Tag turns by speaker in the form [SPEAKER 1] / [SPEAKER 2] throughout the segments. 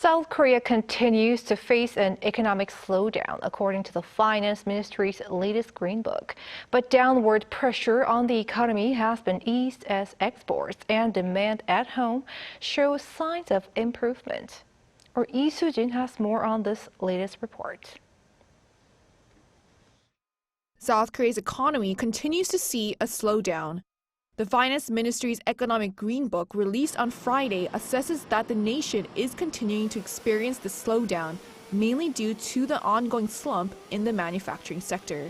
[SPEAKER 1] South Korea continues to face an economic slowdown, according to the Finance Ministry's latest greenbook. But downward pressure on the economy has been eased as exports and demand at home show signs of improvement. Our Lee Soo-jin has more on this latest report.
[SPEAKER 2] South Korea's economy continues to see a slowdown. The Finance Ministry's Economic Greenbook released on Friday assesses that the nation is continuing to experience the slowdown, mainly due to the ongoing slump in the manufacturing sector.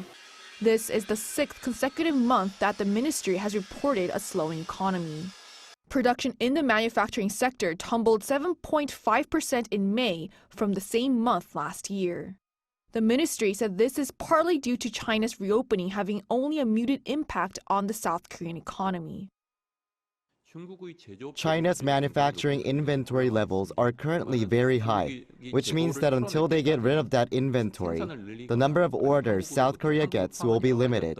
[SPEAKER 2] This is the sixth consecutive month that the ministry has reported a slowing economy. Production in the manufacturing sector tumbled 7.5% in May from the same month last year. The ministry said this is partly due to China's reopening having only a muted impact on the South Korean economy.
[SPEAKER 3] China's manufacturing inventory levels are currently very high, which means that until they get rid of that inventory, the number of orders South Korea gets will be limited.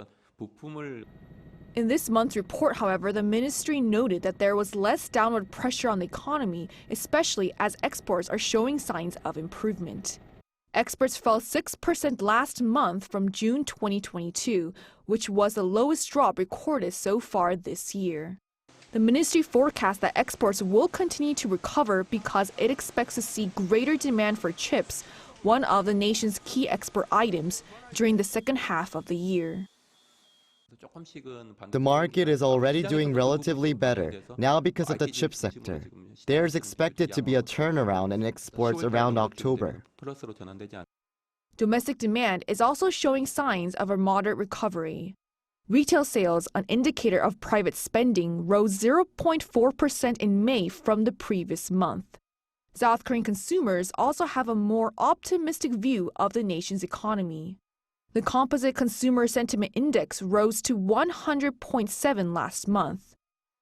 [SPEAKER 2] In this month's report, however, the ministry noted that there was less downward pressure on the economy, especially as exports are showing signs of improvement. Exports fell 6% last month from June 2022, which was the lowest drop recorded so far this year. The ministry forecasts that exports will continue to recover because it expects to see greater demand for chips, one of the nation's key export items, during the second half of the year.
[SPEAKER 3] The market is already doing relatively better now because of the chip sector. There's expected to be a turnaround in exports around October.
[SPEAKER 2] Domestic demand is also showing signs of a moderate recovery. Retail sales, an indicator of private spending, rose 0.4% in May from the previous month. South Korean consumers also have a more optimistic view of the nation's economy. The Composite Consumer Sentiment Index rose to 100.7 last month.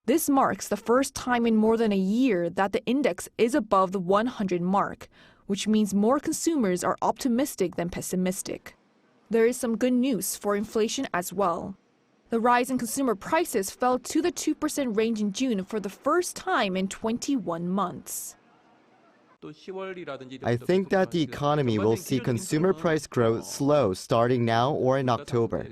[SPEAKER 2] This marks the first time in more than a year that the index is above the 100 mark, which means more consumers are optimistic than pessimistic. There is some good news for inflation as well. The rise in consumer prices fell to the 2% range in June for the first time in 21 months.
[SPEAKER 3] I think that the economy will see consumer price growth slow starting now or in October.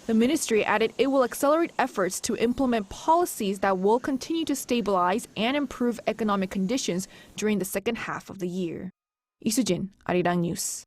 [SPEAKER 2] The ministry added it will accelerate efforts to implement policies that will continue to stabilize and improve economic conditions during the second half of the year. Lee Soo-jin, Arirang News.